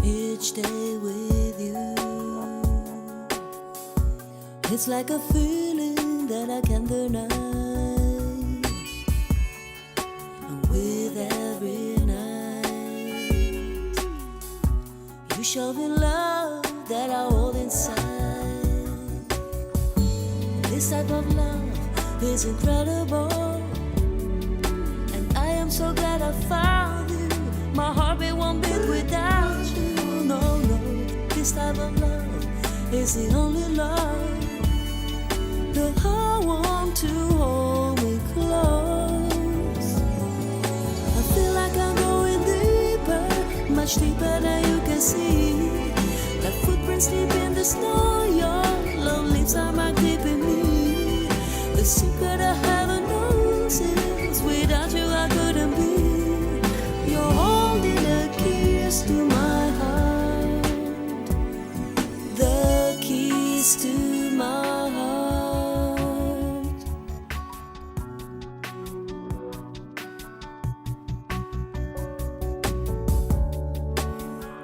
each day with you. It's like a feeling that I can't deny. And with every night, you show me love that I hold inside. This type of love is incredible, and I am so glad I found you. My heartbeat won't beat without you. No, no, this type of love is the only love that I want to hold me close. I feel like I'm going deeper, much deeper than you can see. Like footprints deep in the snow, your love leaves are marked deep in me. The secret I heaven knows is without you I couldn't be. You're holding the keys to my heart, the keys to my heart.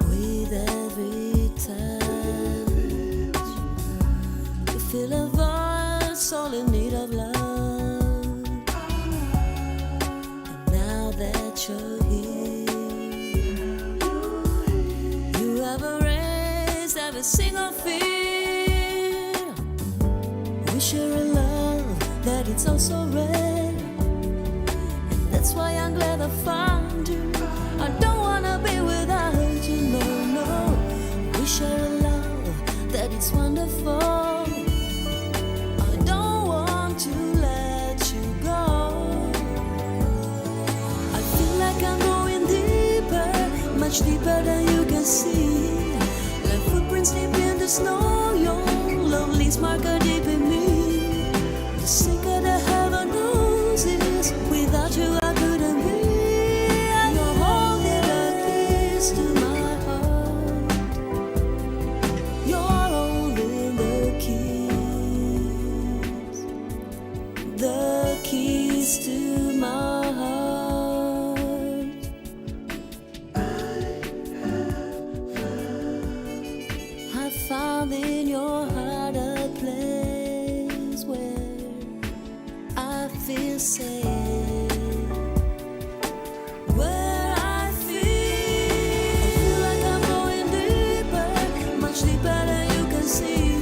With every touch, you feel a voice all in need of love. And now that you're here, you have erased every single fear. We share a love that it's also rare. That's why I'm glad I found you. I don't wanna be without you, no, no. We share a love that it's wonderful. I don't want to let you go. I feel like I'm going deeper, much deeper than you can see. Like footprints deep in the snow, your love leaves marker deep in me. The secret that heaven knows is without you I couldn't be. You're holding the keys to my heart. You're holding the keys to my heart. I found in your heart a place where I feel safe, where I feel like I'm going deeper, much deeper than you can see.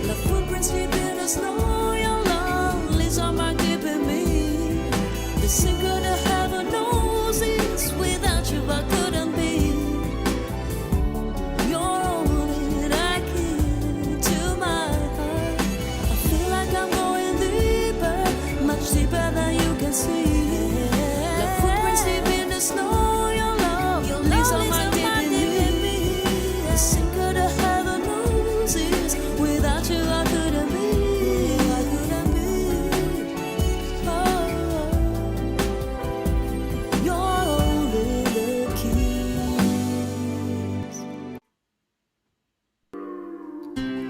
Like footprints deep in the snow, your love leaves are marked deep in me. The secret of heaven knows is without you I couldn't be. You're holding that key to my heart. I feel like I'm going deeper, much deeper than you can see. Like footprints deep in the snow, your love leaves on my deep in me. The secret of heaven knows is without you I couldn't be. I couldn't be. Oh, you're holding the keys.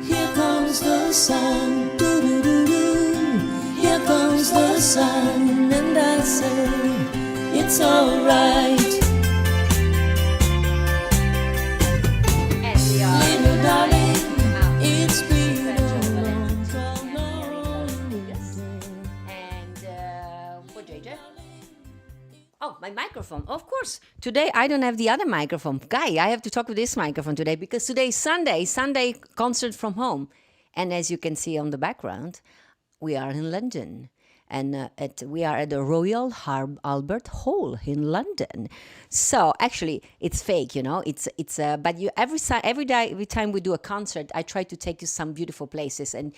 Here comes the sun, doo-doo-doo-doo. Here comes the sun, and I say it's alright. And we are Little darling, out. it's been a Giada long, Valenti long, and long Yes. winter. And for JJ. Oh, my microphone. Of course. Today I don't have the other microphone. Guy, I have to talk with this microphone today because today is Sunday concert from home. And as you can see on the background, we are in London. And we are at the Royal Albert Hall in London. So actually, it's fake, you know. It's but you every time we do a concert, I try to take you some beautiful places. And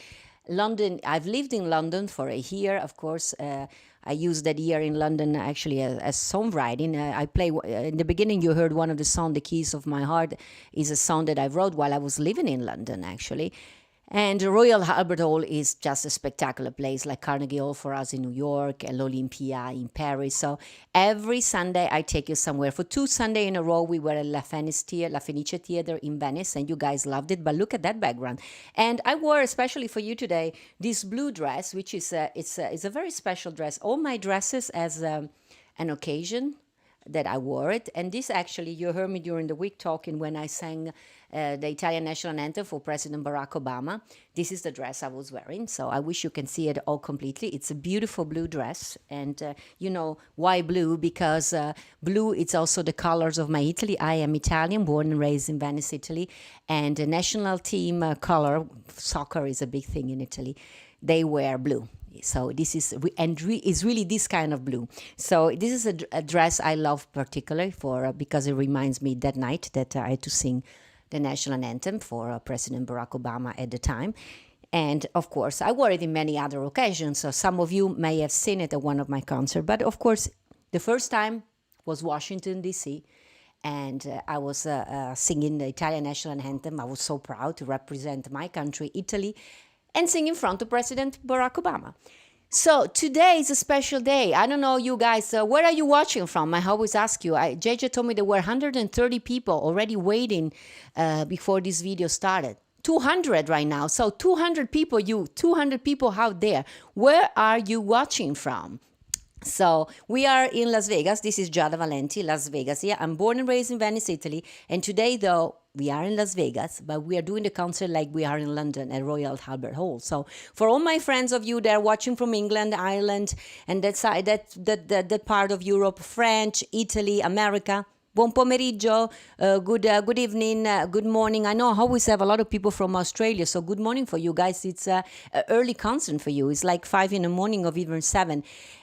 London, I've lived in London for a year, of course. I used that year in London actually as songwriting. I play in the beginning. You heard one of the songs, "The Keys of My Heart," is a song that I wrote while I was living in London, actually. And the Royal Albert Hall is just a spectacular place, like Carnegie Hall for us in New York and l'Olympia in Paris. So every Sunday I take you somewhere. For 2 Sundays in a row, we were at La Fenice Theater in Venice, and you guys loved it. But look at that background. And I wore, especially for you today, this blue dress, which is it's a very special dress. All my dresses as an occasion. that I wore it. And this actually, you heard me during the week talking when I sang the Italian national anthem for President Barack Obama. This is the dress I was wearing. So I wish you can see it all completely. It's a beautiful blue dress. And you know, why blue? Because blue, it's also the colors of my Italy. I am Italian, born and raised in Venice, Italy. And the national team color, soccer is a big thing in Italy. They wear blue. So this is, it's really this kind of blue. So this is a dress I love particularly for, because it reminds me that night that I had to sing the national anthem for President Barack Obama at the time. And of course, I wore it in many other occasions. So some of you may have seen it at one of my concerts. But of course, the first time was Washington, D.C., and I was singing the Italian national anthem. I was so proud to represent my country, Italy, and sing in front of President Barack Obama. So today is a special day. I don't know, you guys, where are you watching from? I always ask you. JJ told me there were 130 people already waiting before this video started. 200 right now. So 200 people, 200 people out there. Where are you watching from? So we are in Las Vegas. This is Giada Valenti, Las Vegas. Yeah, I'm born and raised in Venice, Italy. And today, though, we are in Las Vegas, but we are doing the concert like we are in London at Royal Albert Hall. So for all my friends of you that are watching from England, Ireland, and that side, that part of Europe, French, Italy, America, buon pomeriggio, good evening, good morning. I know I always have a lot of people from Australia, so good morning for you guys. It's an early concert for you. It's like 5 in the morning or even 7.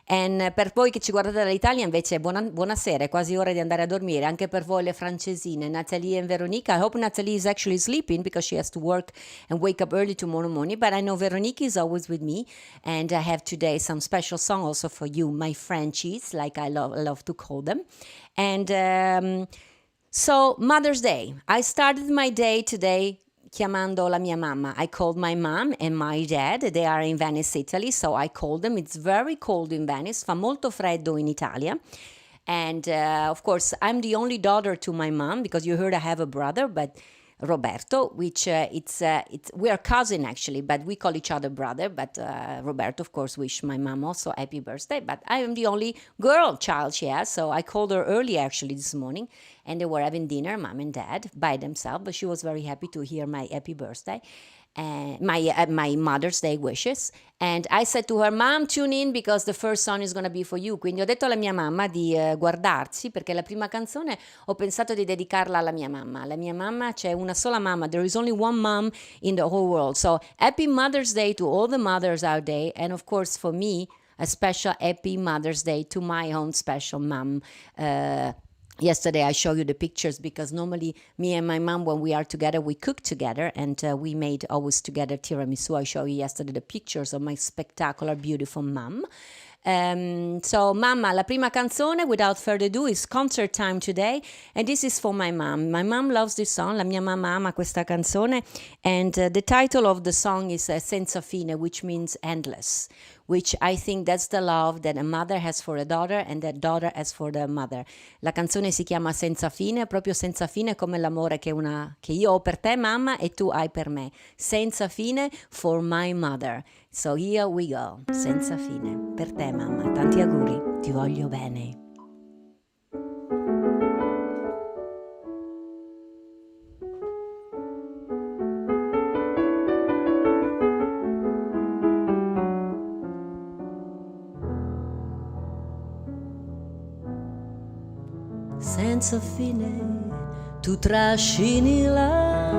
E per voi che ci guardate dall'Italia invece buonasera, è quasi ora di andare a dormire. Anche per voi le francesine, Natalie and Veronica. I hope Natalie is actually sleeping because she has to work and wake up early tomorrow morning. But I know Veronica is always with me. And I have today some special song also for you, my Frenchies, like I love to call them. And so Mother's Day. I started my day today chiamando la mia mamma. I called my mom and my dad. They are in Venice, Italy, so I called them. It's very cold in Venice. Fa molto freddo in Italia. And of course, I'm the only daughter to my mom because you heard I have a brother, but Roberto, which we are cousin actually, but we call each other brother. But Roberto, of course, wished my mom also happy birthday. But I am the only girl child she has, so I called her early actually this morning, and they were having dinner, mom and dad, by themselves. But she was very happy to hear my happy birthday. My Mother's Day wishes, and I said to her, Mom, tune in because the first song is gonna be for you. Quindi ho detto alla mia mamma di guardarsi perché la prima canzone ho pensato di dedicarla alla mia mamma. La mia mamma, c'è una sola mamma. There is only one mom in the whole world. So happy Mother's Day to all the mothers out there, and of course for me, a special happy Mother's Day to my own special mom. Yesterday I showed you the pictures because normally me and my mom, when we are together, we cook together, and we made always together tiramisu. I showed you yesterday the pictures of my spectacular, beautiful mom. So Mamma, la prima canzone, without further ado, is concert time today, and this is for my mom. My mom loves this song, la mia mamma ama questa canzone, and the title of the song is Senza fine, which means endless, which I think that's the love that a mother has for a daughter and that daughter has for the mother. La canzone si chiama Senza fine, proprio senza fine come l'amore che io ho per te, mamma, e tu hai per me. Senza fine for my mother. So here we go, senza fine, per te mamma, tanti auguri, ti voglio bene. Senza fine tu trascini la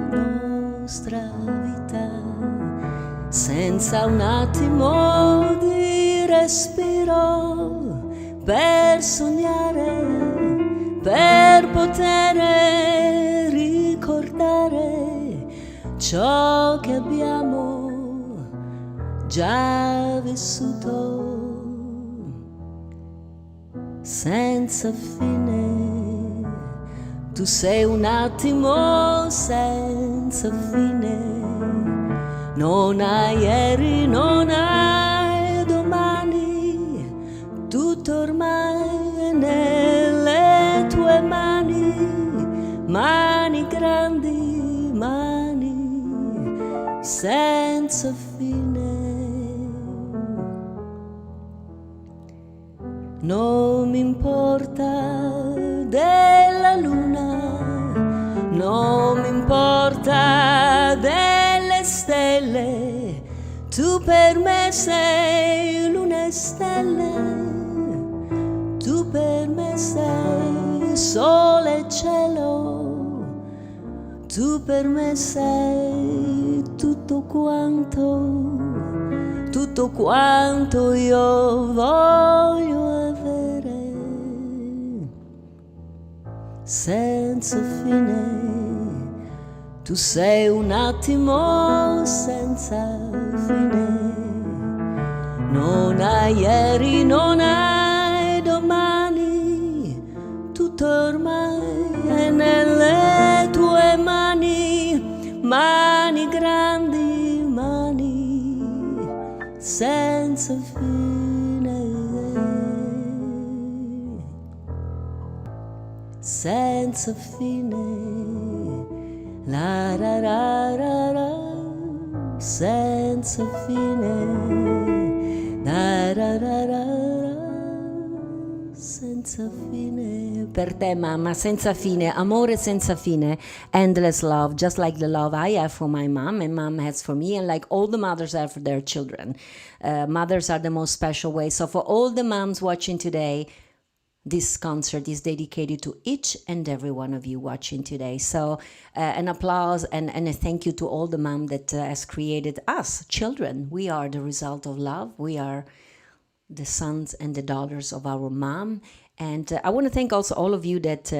nostra vita, senza un attimo di respiro per sognare, per poter ricordare ciò che abbiamo già vissuto. Senza fine, tu sei un attimo senza fine, non hai ieri, non hai domani, tutto ormai è nelle tue mani, mani grandi, mani senza fine. non mi importa della luna, non mi importa delle stelle, tu per me sei luna e stelle, tu per me sei sole e cielo, tu per me sei tutto quanto io voglio avere, senza fine. Tu sei un attimo senza fine, non hai ieri, non hai domani, tutto ormai è nelle tue mani, mani grandi, mani senza fine, senza fine, la ra ra ra ra, senza fine, la ra ra ra ra, senza fine. Per te, mamma, senza fine, amore senza fine, endless love, just like the love I have for my mom and mom has for me, and like all the mothers have for their children. Mothers are the most special way. So for all the moms watching today, this concert is dedicated to each and every one of you watching today. So an applause and a thank you to all the mom that has created us, children. We are the result of love. We are the sons and the daughters of our mom. And I want to thank also all of you that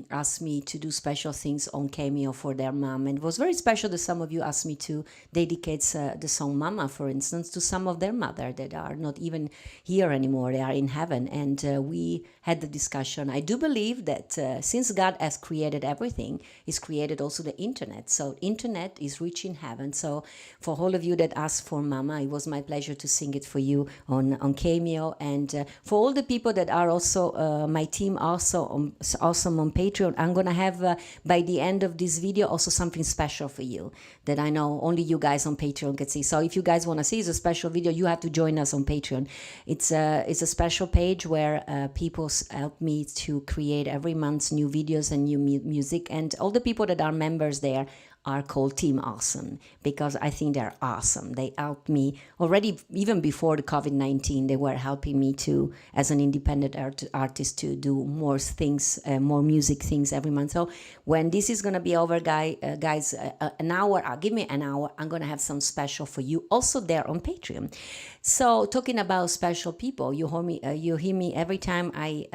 asked me to do special things on Cameo for their mom. And it was very special that some of you asked me to dedicate the song Mama, for instance, to some of their mother that are not even here anymore. They are in heaven. And we had the discussion. I do believe that since God has created everything, He's created also the internet. So internet is reaching heaven. So for all of you that asked for Mama, it was my pleasure to sing it for you on Cameo. And for all the people that are also my team also awesome on Patreon, I'm gonna have by the end of this video also something special for you that I know only you guys on Patreon can see. So if you guys want to see, it's a special video, you have to join us on Patreon. It's a special page where people help me to create every month new videos and new music, and all the people that are members there are called Team Awesome because I think they're awesome. They helped me already, even before the COVID-19, they were helping me to, as an independent artist, to do more things, more music things every month. So when this is going to be over, guys, an hour, give me an hour, I'm going to have some special for you also there on Patreon. So talking about special people, you hear me every time I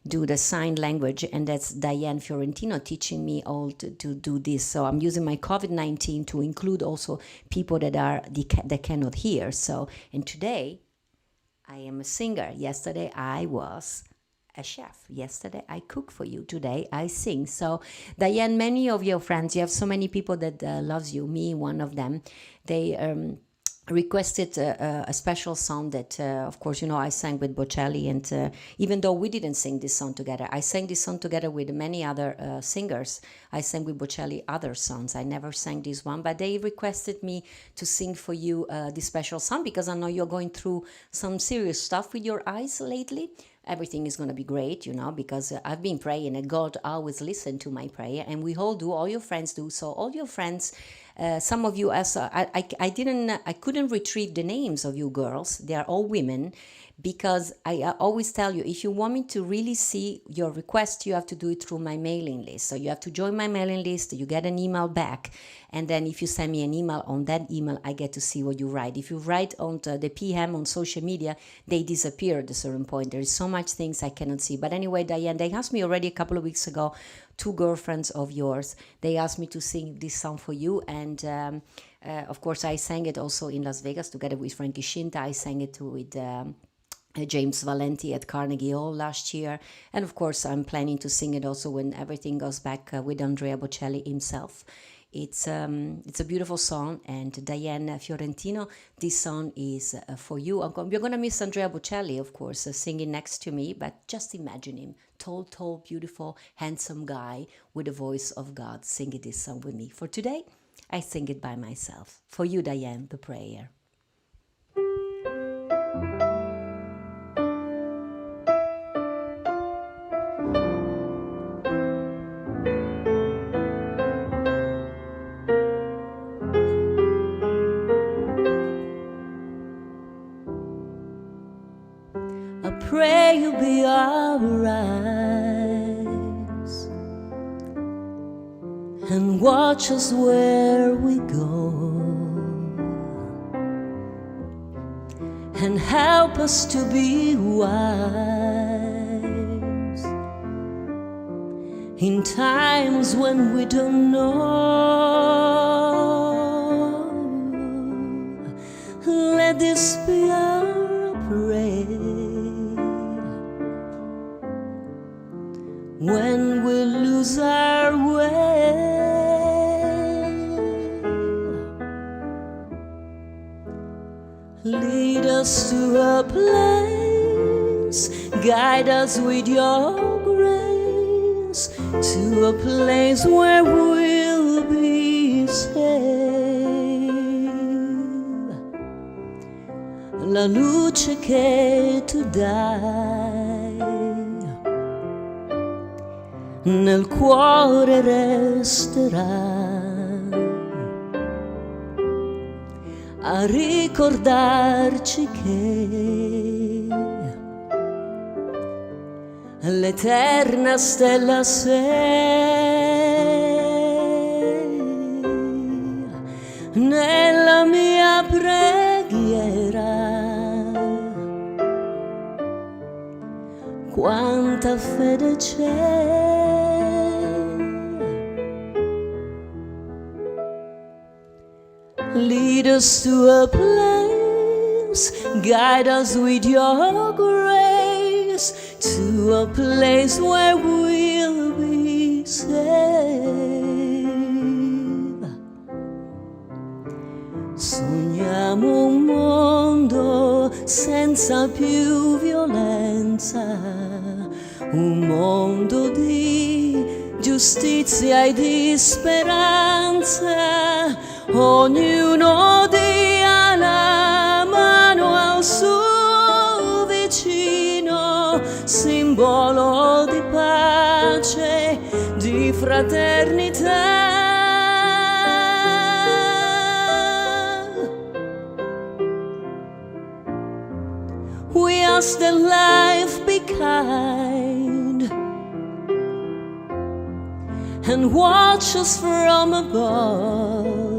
do the sign language, and that's Diane Fiorentino teaching me all to do this. So I'm using my COVID-19 to include also people that cannot hear. So, and today I am a singer. Yesterday I was a chef. Yesterday I cook for you. Today I sing. So Diane, many of your friends, you have so many people that loves you. Me, one of them, they requested a special song that, of course, you know, I sang with Bocelli, and even though we didn't sing this song together, I sang this song together with many other singers. I sang with Bocelli other songs. I never sang this one, but they requested me to sing for you this special song because I know you're going through some serious stuff with your eyes lately. Everything is going to be great, you know, because I've been praying and God always listens to my prayer, and we all do, all your friends do. So all your friends, some of you, as I couldn't retrieve the names of you girls. They are all women, because I always tell you, if you want me to really see your request, you have to do it through my mailing list. So you have to join my mailing list, you get an email back, and then if you send me an email, on that email I get to see what you write. If you write on the PM on social media, they disappear at a certain point. There is so much things I cannot see. But anyway, Diane, they asked me already a couple of weeks ago, two girlfriends of yours, they asked me to sing this song for you, and of course I sang it also in Las Vegas together with Frankie Shinta. I sang it with James Valenti at Carnegie Hall last year, and of course I'm planning to sing it also when everything goes back with Andrea Bocelli himself. It's a beautiful song, and Diane Fiorentino, this song is for you. You're gonna miss Andrea Bocelli, of course, singing next to me, but just imagine him, tall, beautiful, handsome guy with the voice of God singing this song with me. For today, I sing it by myself. For you, Diane, the prayer. and watch us where we go, and help us to be wise in times when we don't know. Let this be our prayer when we lose our way. Lead us to a place, guide us with your grace, to a place where we'll be safe. La luce che tu dai nel cuore resterà a ricordarci che l'eterna stella sei nella mia preghiera. Quanta fede c'è, lead us to a place, guide us with your grace, to a place where we'll be safe. Sogniamo un mondo senza più violenza, un mondo di giustizia e di speranza. Ognuno dia la mano al suo vicino, simbolo di pace, di fraternità. We ask that life be kind and watch us from above.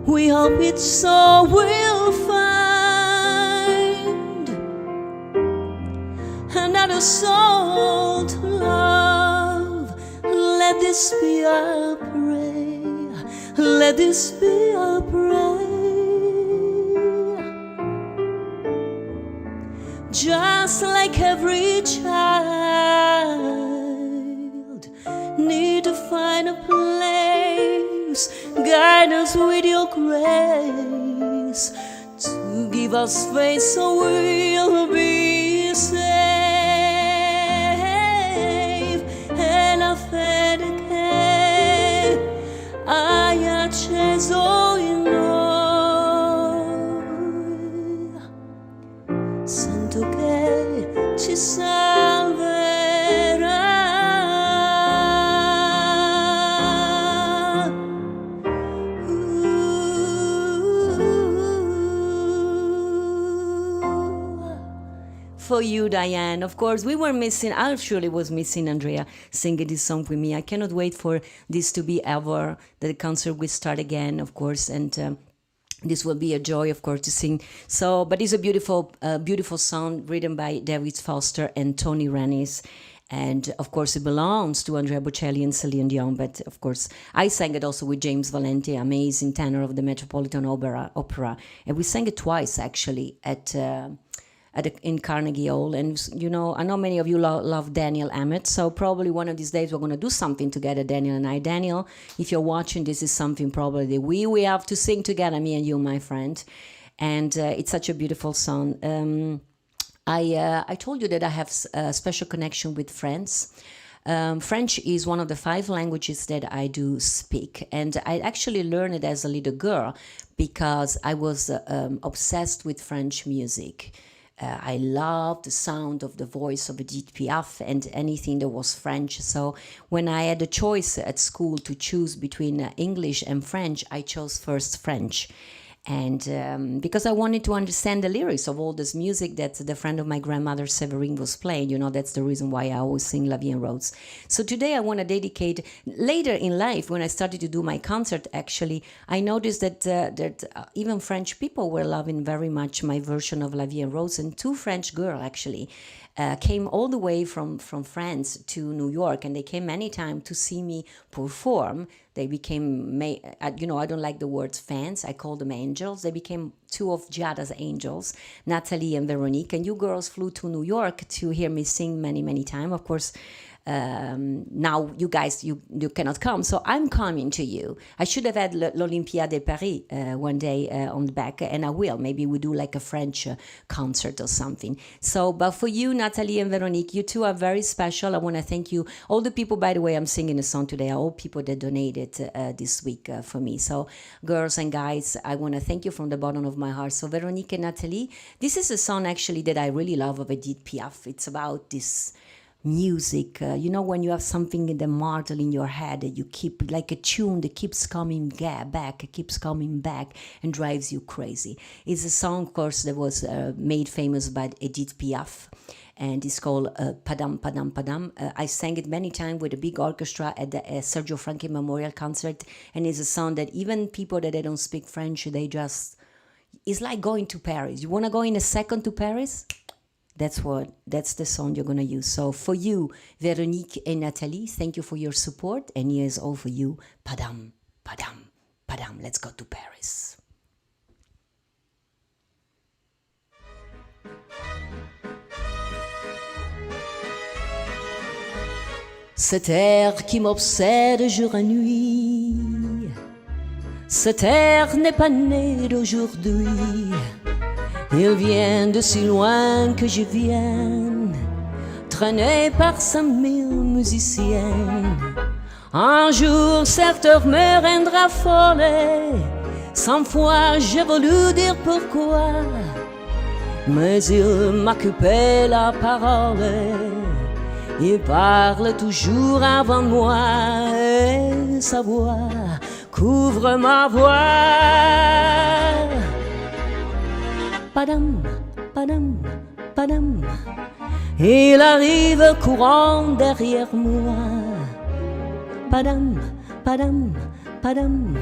We hope it's so we'll find another soul to love. Let this be our prayer, let this be our prayer. Just like every child need to find a place, guide us with your grace, to give us faith so we'll be safe. E la fede che hai acceso in noi, sento che ci salverà. For you, Diane. Of course, we were missing, I surely was missing Andrea singing this song with me. I cannot wait for this to be ever, that the concert will start again, of course, and this will be a joy, of course, to sing. So, but it's a beautiful, beautiful song written by David Foster and Tony Rennies. And of course, it belongs to Andrea Bocelli and Celine Dion. But of course, I sang it also with James Valenti, amazing tenor of the Metropolitan Opera. And we sang it twice, actually, in Carnegie Hall. And, you know, I know many of you love Daniel Emmett, so probably one of these days we're going to do something together, Daniel and I. Daniel, if you're watching, this is something probably that we have to sing together, me and you, my friend. And it's such a beautiful song. I told you that I have a special connection with France. French is one of the 5 languages that I do speak. And I actually learned it as a little girl because I was obsessed with French music. I loved the sound of the voice of Edith Piaf and anything that was French. So when I had a choice at school to choose between English and French, I chose first French. And because I wanted to understand the lyrics of all this music that the friend of my grandmother Severine was playing, that's the reason why I always sing La Vie en Rose. So today I want to dedicate, later in life when I started to do my concert, actually, I noticed that even French people were loving very much my version of La Vie en Rose, and two French girls actually came all the way from France to New York, and they came many times to see me perform. They became, I don't like the words fans, I call them angels. They became two of Giada's angels, Natalie and Veronique, and you girls flew to New York to hear me sing many, many times. Of course, now you guys, you cannot come, so I'm coming to you. I should have had l'Olympia de Paris one day on the back, and I will. Maybe we do like a French concert or something. So, but for you, Natalie and Veronique, you two are very special. I want to thank you. All the people, by the way, I'm singing a song today, are all people that donated this week for me. So, girls and guys, I want to thank you from the bottom of my heart. So, Veronique and Natalie, this is a song actually that I really love of Edith Piaf. It's about this music, when you have something in the martel in your head that you keep, like a tune that keeps coming back, keeps coming back and drives you crazy. It's a song, of course, that was made famous by Edith Piaf, and it's called Padam Padam Padam. I sang it many times with a big orchestra at the Sergio Franchi Memorial Concert, and it's a song that even people that they don't speak French, it's like going to Paris. You want to go in a second to Paris? That's the song you're gonna use. So for you, Veronique and Nathalie, thank you for your support, and here's all for you, Padam, Padam, Padam. Let's go to Paris. Cet air qui m'obsède jour et nuit, cet air n'est pas né d'aujourd'hui. Il vient de si loin que je vienne, traîné par 5000 musiciennes. Un jour, cette heure me rendra folle, 100 fois j'ai voulu dire pourquoi, mais il m'a coupé la parole. Il parle toujours avant moi, et sa voix couvre ma voix. Padam, padam, padam, il arrive courant derrière moi. Padam, padam, padam,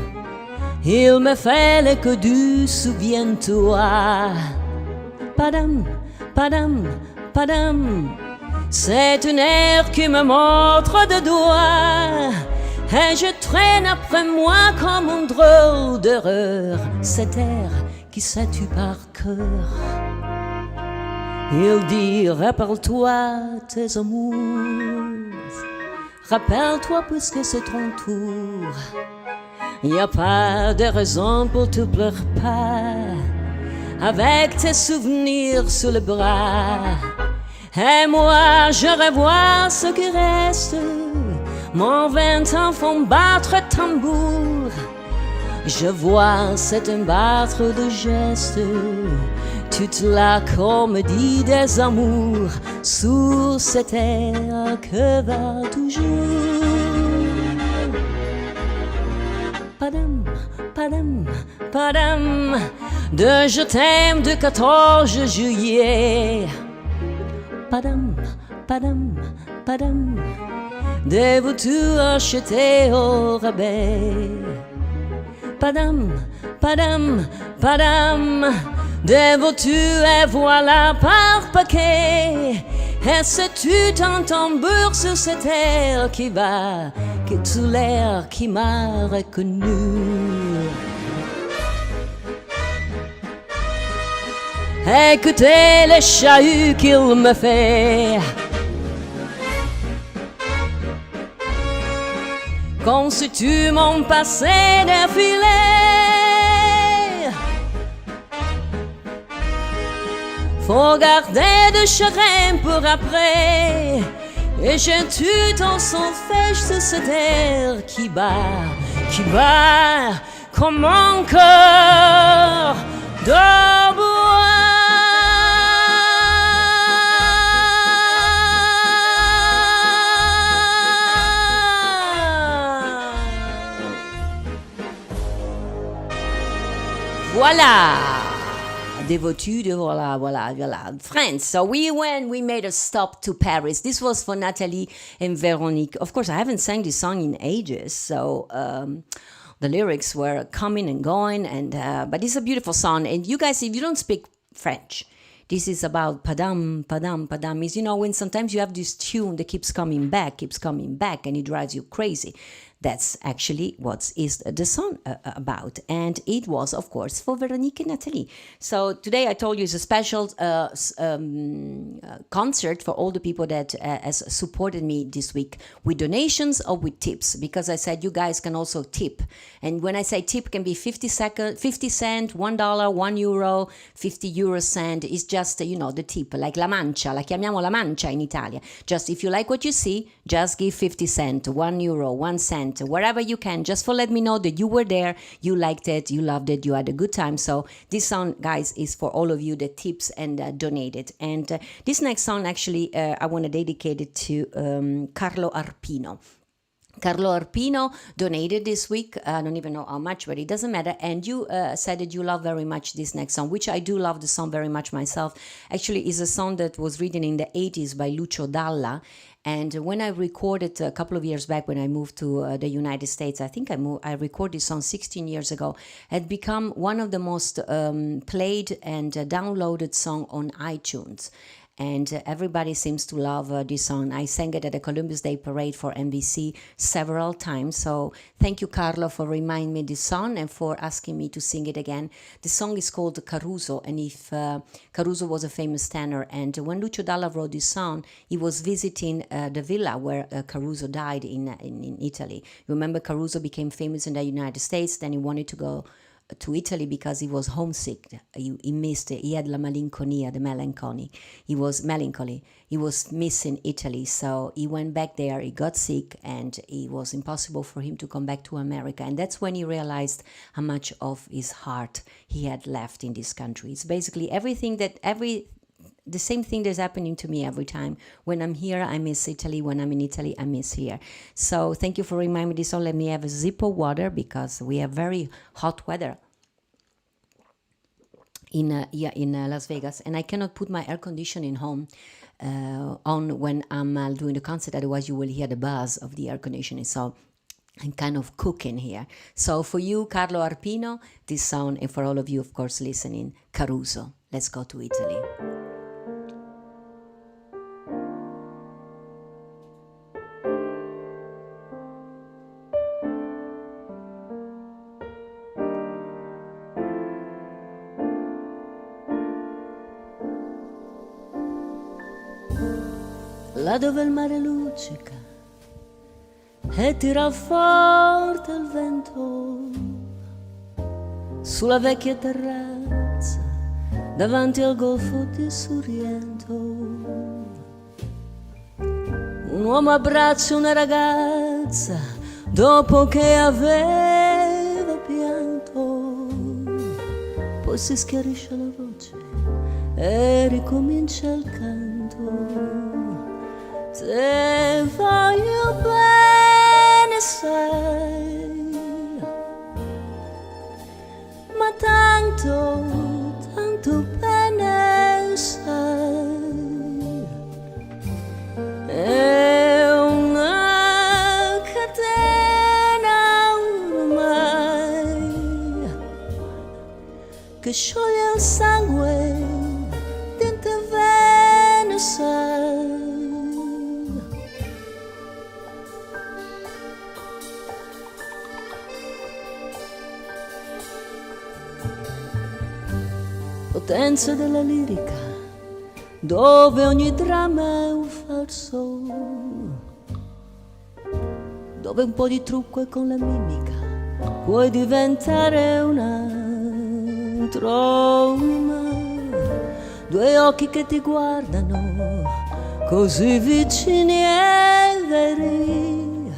il me fait l'écho du souviens-toi. Padam, padam, padam, c'est une air qui me montre de doigts, et je traîne après moi comme un drôle d'erreur. Cet air qui sais-tu par cœur, il dit rappelle-toi tes amours, rappelle-toi puisque c'est ton tour. Y a pas de raison pour te pleurer pas, avec tes souvenirs sous le bras. Et moi je revois ce qui reste, mon 20 ans font battre tambour. Je vois cet battre de gestes, toute la comédie des amours, sur cette air que va toujours. Padam, padam, padam, de je t'aime du 14 juillet. Padam, padam, padam, de vous tout acheter au rabais. Padam, padam, padam, de vous-tu et voilà par paquet. Et c'est-tu un tambour sur cette air qui va, que tout l'air qui m'a reconnu. Écoutez les chahuts qu'il me fait, constitue mon passé défilé. Faut garder de chagrin pour après, et j'ai tout en solfège sur cette air qui bat comme mon cœur de bois. Voila! Devotees, voila. France. So we made a stop to Paris. This was for Nathalie and Veronique. Of course, I haven't sang this song in ages, so the lyrics were coming and going, and but it's a beautiful song. And you guys, if you don't speak French, this is about padam, padam, padam. Is, you know, when sometimes you have this tune that keeps coming back, and it drives you crazy. That's actually what is the song about. And it was, of course, for Veronique and Nathalie. So today I told you it's a special concert for all the people that has supported me this week with donations or with tips. Because I said you guys can also tip. And when I say tip, can be 50 cent, $1, €1, 50 euro cent. It's just, you know, the tip, like la mancia, la chiamiamo la mancia in Italia. Just if you like what you see, just give 50 cent, €1, 1 cent, wherever you can, just for let me know that you were there, you liked it, you loved it, you had a good time. So this song, guys, is for all of you that tips and donated. And this next song, actually, I want to dedicate it to Carlo Arpino. Carlo Arpino donated this week. I don't even know how much, but it doesn't matter. And you said that you love very much this next song, which I do love the song very much myself. Actually, it's a song that was written in the 80s by Lucio Dalla. And when I recorded a couple of years back, when I moved to the United States, I think I recorded this song 16 years ago, had become one of the most played and downloaded song on iTunes. And everybody seems to love this song. I sang it at the Columbus Day Parade for NBC several times. So thank you, Carlo, for reminding me this song and for asking me to sing it again. The song is called Caruso. And if Caruso was a famous tenor, and when Lucio Dalla wrote this song, he was visiting the villa where Caruso died in Italy. You remember Caruso became famous in the United States, then he wanted to go to Italy because he was homesick. He missed it. He had la malinconia, the melancholy. He was melancholy. He was missing Italy. So he went back there. He got sick, and it was impossible for him to come back to America. And that's when he realized how much of his heart he had left in this country. It's basically the same thing that's happening to me every time. When I'm here, I miss Italy. When I'm in Italy, I miss here. So thank you for reminding me this. So let me have a sip of water because we have very hot weather in Las Vegas, and I cannot put my air conditioning home on when I'm doing the concert. Otherwise, you will hear the buzz of the air conditioning. So I'm kind of cooking here. So for you, Carlo Arpino, this song, and for all of you, of course, listening, Caruso. Let's go to Italy. Là dove il mare luccica e tira forte il vento, sulla vecchia terrazza davanti al golfo di Sorrento, un uomo abbraccia una ragazza dopo che aveva pianto, poi si schiarisce la voce e ricomincia il canto. Te voglio bene, sai, ma tanto, tanto bene, sai, è una catena ormai che scioglie il sangue dentro vene, sai. Potenza della lirica, dove ogni dramma è un falso, dove un po' di trucco e con la mimica puoi diventare un altro, due occhi che ti guardano così vicini e veri,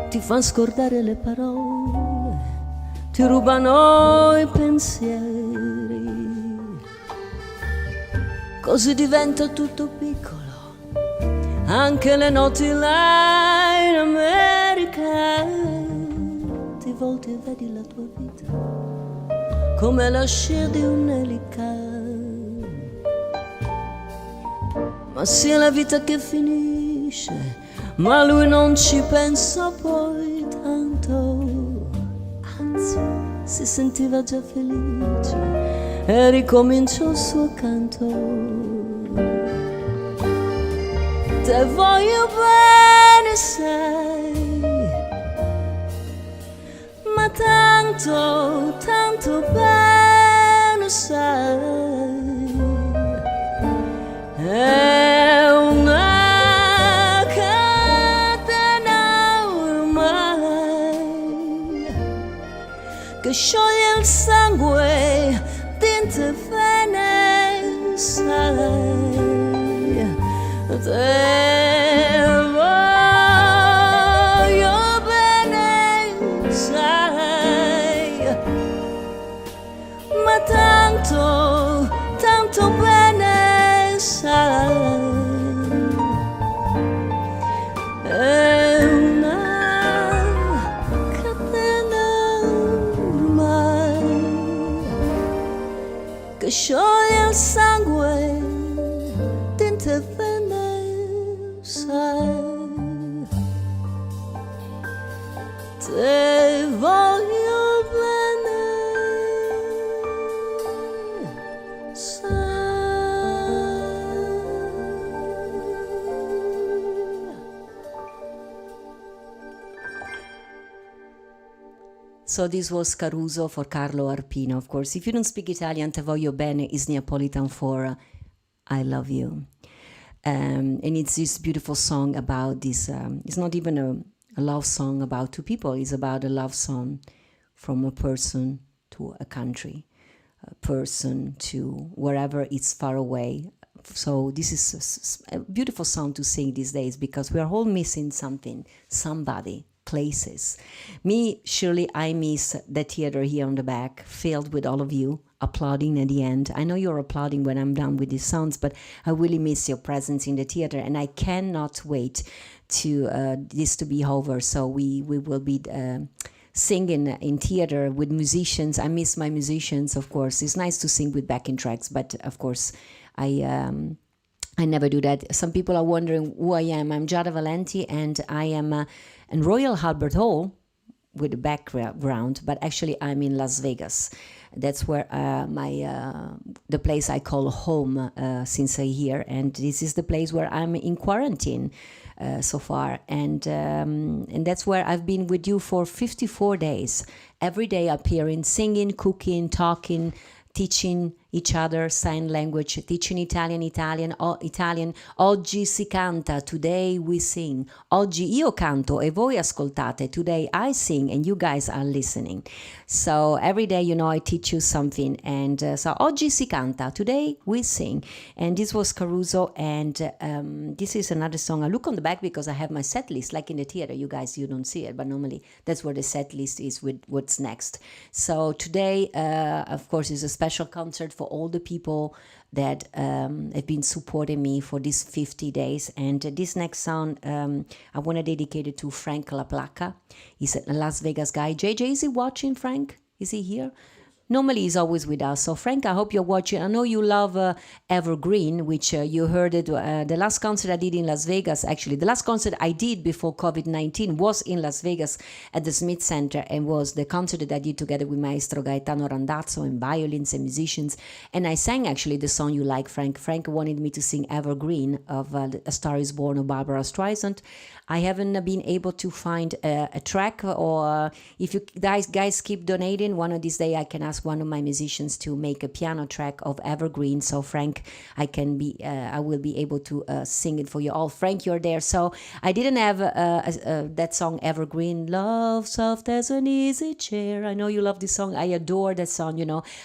ti fan scordare le parole, ti rubano i pensieri. Così diventa tutto piccolo, anche le notti là in America. Ti volti e vedi la tua vita come la scia di un'elica. Ma sia la vita che finisce, ma lui non ci pensa poi tanto, anzi si sentiva già felice e ricominciò il suo canto. Te voglio bene, sai, ma tanto, tanto bene, sai, è una catena ormai che scioglie il sangue dentro le vene, sai. Te voglio bene, sai, ma tanto, tanto bene, sai, è una catena ormai che scioglie il sangue dentro le vene, sai. Te voglio bene, sai. So this was Caruso for Carlo Arpino, of course. If you don't speak Italian, Te voglio bene is Neapolitan for I love you. And it's this beautiful song about this. It's not even a love song about two people. It's about a love song from a person to a country, a person to wherever it's far away. So this is a beautiful song to sing these days because we are all missing something, somebody, places. Me, surely I miss the theater here on the back, filled with all of you applauding at the end. I know you're applauding when I'm done with these songs, but I really miss your presence in the theater, and I cannot wait to this to be over. So we will be singing in theater with musicians. I miss my musicians, of course. It's nice to sing with backing tracks, but of course I never do that. Some people are wondering who I am. I'm Giada Valenti, and I am in Royal Albert Hall with the background, but actually I'm in Las Vegas. That's where the place I call home since I'm here, and this is the place where I'm in quarantine so far, and that's where I've been with you for 54 days, every day appearing, singing, cooking, talking, teaching each other sign language, teaching Italian. Oggi si canta, today we sing. Oggi io canto e voi ascoltate. Today I sing and you guys are listening. So every day, I teach you something. And so oggi si canta, today we sing. And this was Caruso, and this is another song. I look on the back because I have my set list, like in the theater. You guys, you don't see it, but normally that's where the set list is with what's next. So today, of course, is a special concert for all the people that have been supporting me for these 50 days. And this next song, I want to dedicate it to Frank LaPlaca. He's a Las Vegas guy. JJ, is he watching, Frank? Is he here? Normally he's always with us. So Frank, I hope you're watching. I know you love Evergreen, which you heard it. The last concert I did in Las Vegas, actually, the last concert I did before COVID-19 was in Las Vegas at the Smith Center, and was the concert that I did together with Maestro Gaetano Randazzo and violins and musicians. And I sang actually the song you like, Frank. Frank wanted me to sing Evergreen of A Star is Born of Barbara Streisand. I haven't been able to find a track, or if you guys keep donating, one of these days I can ask one of my musicians to make a piano track of Evergreen. So Frank, I will be able to sing it for you all. Frank, you're there. So I didn't have that song Evergreen, love soft as an easy chair. I know you love this song. I adore that song.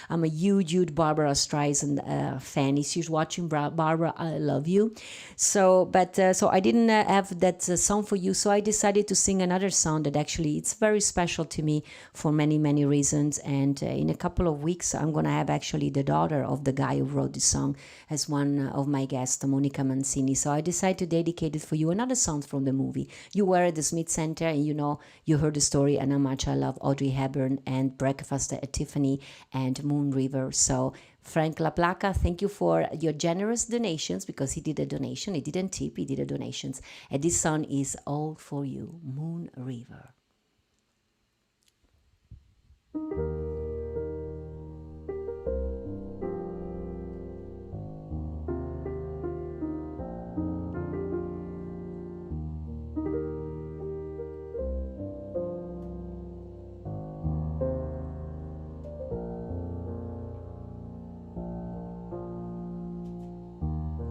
I'm a huge Barbara Streisand fan. If you're watching, Barbara, I love you. So I didn't have that song for you, so I decided to sing another song that actually it's very special to me for many reasons, and in a couple of weeks, I'm going to have actually the daughter of the guy who wrote the song as one of my guests, Monica Mancini. So I decided to dedicate it for you. Another song from the movie. You were at the Smith Center and you heard the story and how much I love Audrey Hepburn and Breakfast at Tiffany and Moon River. So Frank LaPlaca, thank you for your generous donations, because he did a donation. He didn't tip, he did a donations. And this song is all for you, Moon River.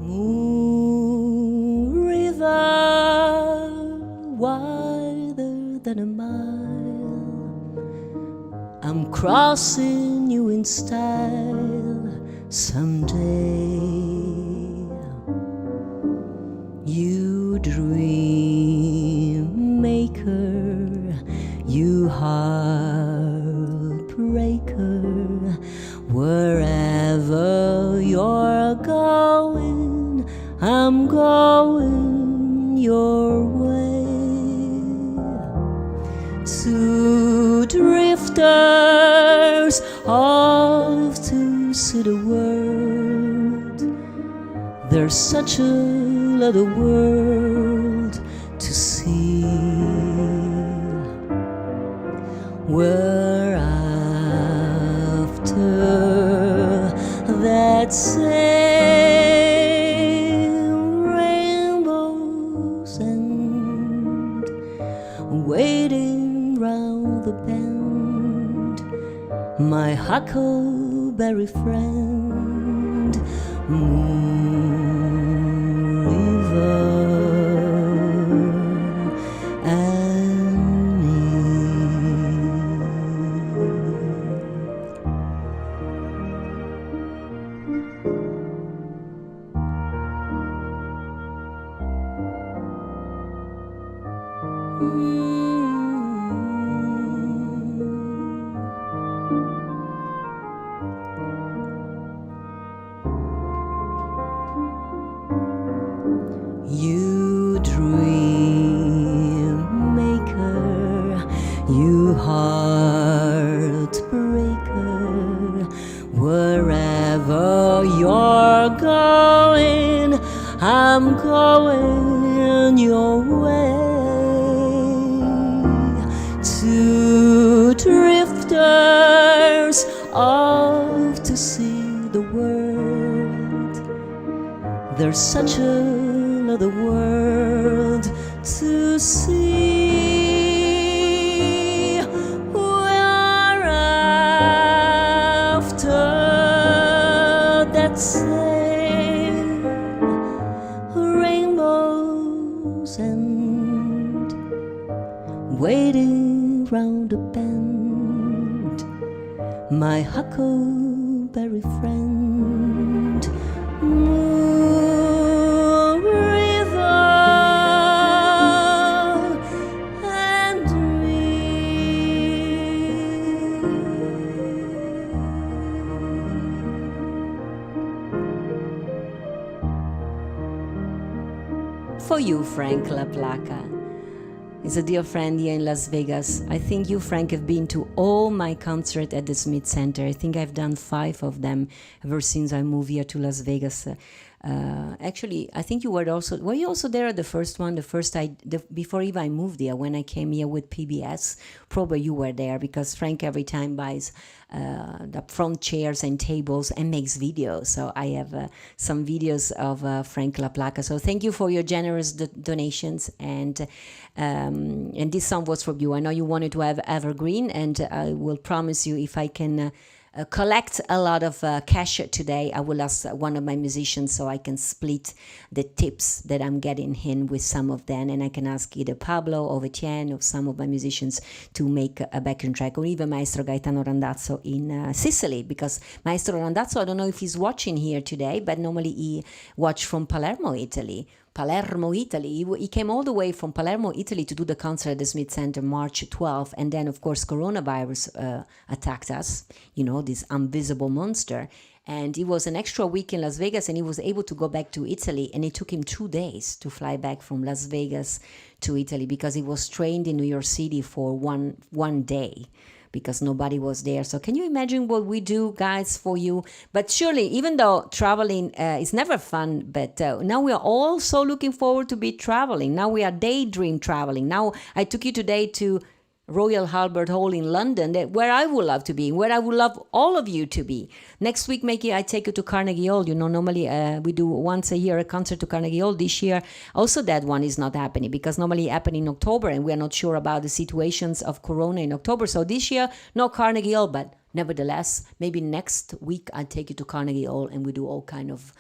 Moon River, wider than a mile, I'm crossing you in style someday. You dream maker, you heartbreaker, wherever you're going, I'm going your way. Two drifters off to see the world. There's such a lot of world to see. We're after that same rainbow's end, waiting round the bend, my huckleberry friend, Moon River and me. You dream maker, you heartbreaker, wherever you're going, I'm going your way. Two drifters off to see the world. There's such a lot of world to see. We're after that same rainbow's end, waiting round a bend, my huckleberry friend, Moon River and me. For you, Frank LaPlaca. He's a dear friend here in Las Vegas. I think you, Frank, have been to all my concerts at the Smith Center. I think I've done 5 of them ever since I moved here to Las Vegas. Actually, I think you were you also there at the first one, before even I moved here, when I came here with PBS? Probably you were there, because Frank every time buys the front chairs and tables and makes videos. So I have some videos of Frank LaPlaca. So thank you for your generous donations. And this song was from you. I know you wanted to have Evergreen, and I will promise you, if I can collect a lot of cash today, I will ask one of my musicians so I can split the tips that I'm getting in with some of them, and I can ask either Pablo or Etienne or some of my musicians to make a backing track, or even Maestro Gaetano Randazzo in Sicily, because Maestro Randazzo, I don't know if he's watching here today, but normally he watch from Palermo, Italy. Palermo, Italy. He came all the way from Palermo, Italy to do the concert at the Smith Center March 12th. And then, of course, coronavirus attacked us, this invisible monster. And it was an extra week in Las Vegas, and he was able to go back to Italy. And it took him 2 days to fly back from Las Vegas to Italy because he was trained in New York City for one day, because nobody was there. So can you imagine what we do, guys, for you? But surely, even though traveling is never fun, but now we are all so looking forward to be traveling. Now we are daydream traveling. Now I took you today to Royal Albert Hall in London, where I would love to be, where I would love all of you to be. Next week, maybe I take you to Carnegie Hall. Normally we do once a year a concert to Carnegie Hall. This year, also that one is not happening because normally it happens in October, and we are not sure about the situations of Corona in October. So this year, no Carnegie Hall, but nevertheless, maybe next week I take you to Carnegie Hall and we do all kind of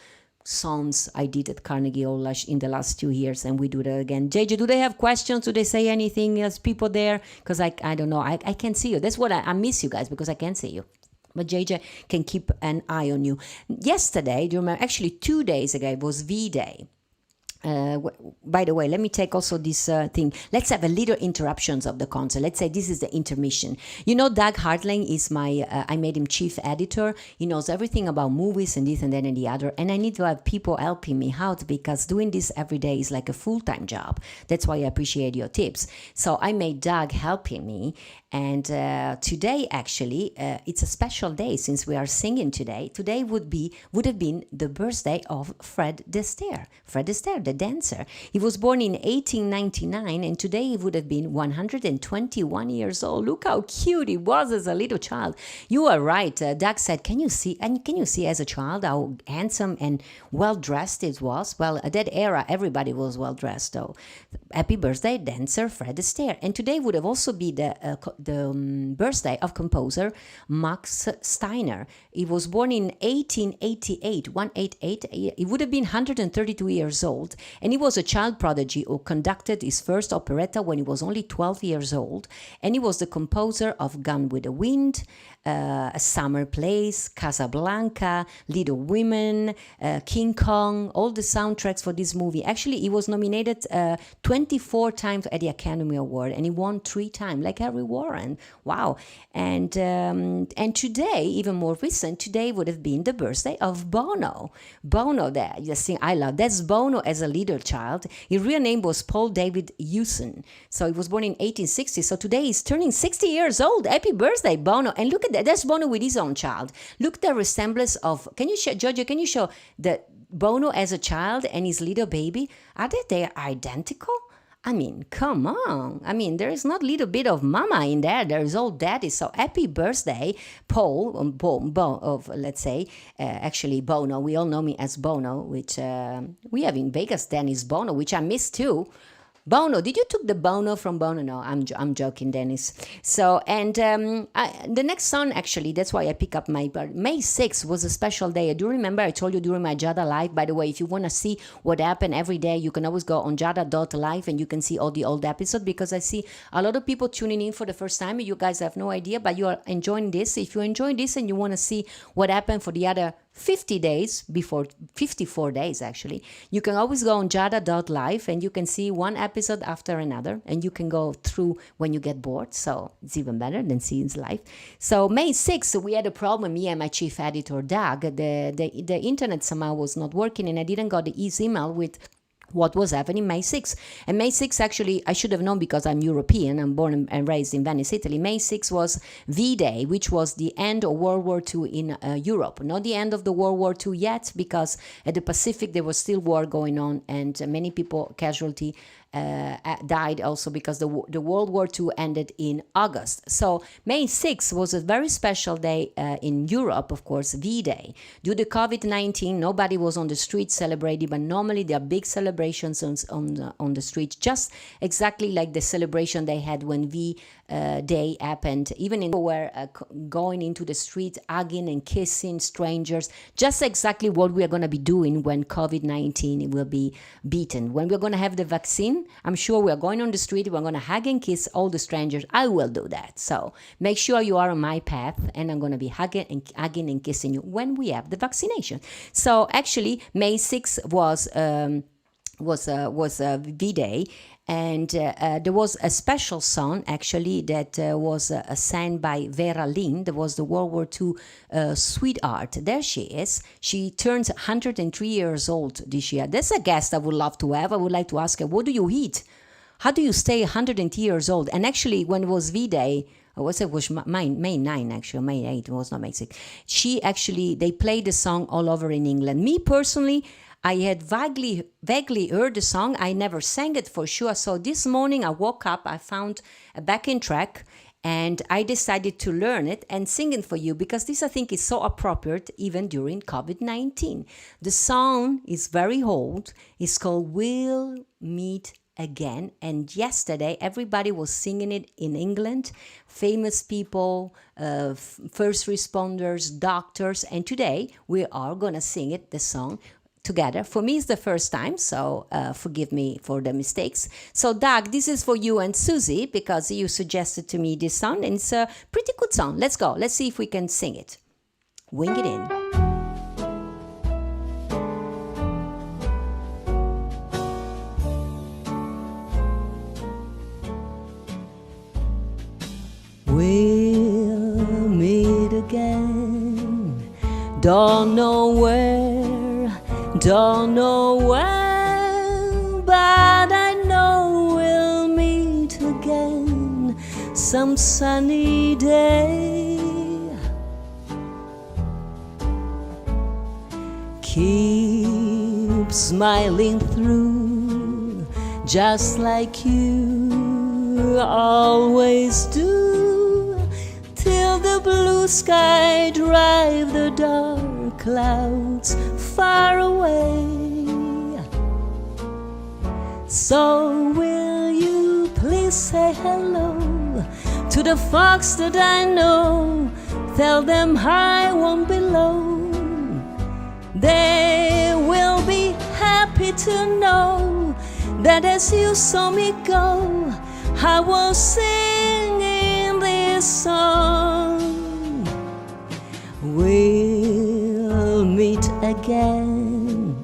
songs I did at Carnegie Hall in the last 2 years, and we do that again. JJ, do they have questions? Do they say anything as people there? Because I don't know. I can't see you. That's what I miss you guys, because I can't see you. But JJ can keep an eye on you. Yesterday, do you remember? Actually, 2 days ago, it was V-Day. By the way, let me take also this thing. Let's have a little interruptions of the concert. Let's say this is the intermission. Doug Hartling is I made him chief editor. He knows everything about movies and this and that and the other. And I need to have people helping me out, because doing this every day is like a full-time job. That's why I appreciate your tips. So I made Doug helping me. And today, actually, it's a special day since we are singing today. Today would have been the birthday of Fred Astaire. Fred Astaire, the dancer. He was born in 1899, and today he would have been 121 years old. Look how cute he was as a little child. You are right. Doug said, can you see as a child how handsome and well-dressed it was? Well, at that era, everybody was well-dressed, though. Happy birthday, dancer Fred Astaire. And today would have also been the birthday of composer Max Steiner. He was born in 1888. He would have been 132 years old, and he was a child prodigy who conducted his first operetta when he was only 12 years old, and he was the composer of Gone with the Wind, A Summer Place, Casablanca, Little Women, King Kong, all the soundtracks for this movie. Actually, he was nominated 24 times at the Academy Award, and he won 3 times, like Harry Warren. Wow. And today, even more recent, today would have been the birthday of Bono. Bono, the thing I love, that's Bono as a little child. His real name was Paul David Hewson. So he was born in 1860. So today he's turning 60 years old. Happy birthday, Bono. And look at that. That's Bono with his own child. Look at the resemblance of, Giorgio, can you show the Bono as a child and his little baby? Are they identical? I mean, come on. I mean, there is not a little bit of mama in there. There is all daddy. So happy birthday, Paul, let's say, actually Bono. We all know me as Bono, which we have in Vegas, Dennis Bono, which I miss too. Bono, did you took the Bono from Bono? No, I'm joking, Dennis. So, and the next song, actually, that's why I pick up May 6th was a special day. I do remember I told you during my Giada Live, by the way, if you want to see what happened every day, you can always go on Giada.live and you can see all the old episodes, because I see a lot of people tuning in for the first time. You guys have no idea, but you are enjoying this. If you enjoy this and you want to see what happened for the other 50 days, before 54 days actually, you can always go on Giada.live and you can see one episode after another, and you can go through when you get bored. So it's even better than seeing live. So May 6th, we had a problem, me and my chief editor Doug. The internet somehow was not working, and I didn't got his email with what was happening May 6th. And May 6th, actually, I should have known because I'm European. I'm born and raised in Venice, Italy. May 6th was V-Day, which was the end of World War II in Europe. Not the end of the World War II yet, because at the Pacific there was still war going on, and many people casualty died also because the World War II ended in August. So May 6th was a very special day in Europe, of course, V-Day. Due to COVID-19, nobody was on the street celebrating, but normally there are big celebrations on the streets, just exactly like the celebration they had when V-Day happened. Even in were going into the street, hugging and kissing strangers, just exactly what we are going to be doing when COVID-19 will be beaten. When we're going to have the vaccine, I'm sure we are going on the street, we're going to hug and kiss all the strangers. I will do that. So make sure you are on my path, and I'm going to be hugging and kissing you when we have the vaccination. So actually, May 6th was was V-Day, and there was a special song actually that was sang by Vera Lynn. That was the World War II sweetheart. There she is. She turns 103 years old this year. That's a guest I would love to have. I would like to ask her, what do you eat? How do you stay 102 years old? And actually, when it was V-Day, was May 9 actually, May 8, it was not May 6. They played the song all over in England. Me personally, I had vaguely heard the song. I never sang it for sure. So this morning I woke up, I found a backing track, and I decided to learn it and sing it for you because this I think is so appropriate even during COVID-19. The song is very old. It's called We'll Meet Again, and yesterday everybody was singing it in England, famous people, first responders, doctors, and today we are gonna sing it, the song, together. For me it's the first time, so forgive me for the mistakes. So Doug, this is for you and Susie because you suggested to me this song, and it's a pretty good song. Let's go, let's see if we can sing it. Wing it in. We'll meet again. Don't know where, don't know when, but I know we'll meet again some sunny day. Keep smiling through, just like you always do, till the blue sky drive the dark clouds far away. So will you please say hello to the folks that I know? Tell them I won't be alone. They will be happy to know that as you saw me go, I was singing this song. We'll meet again.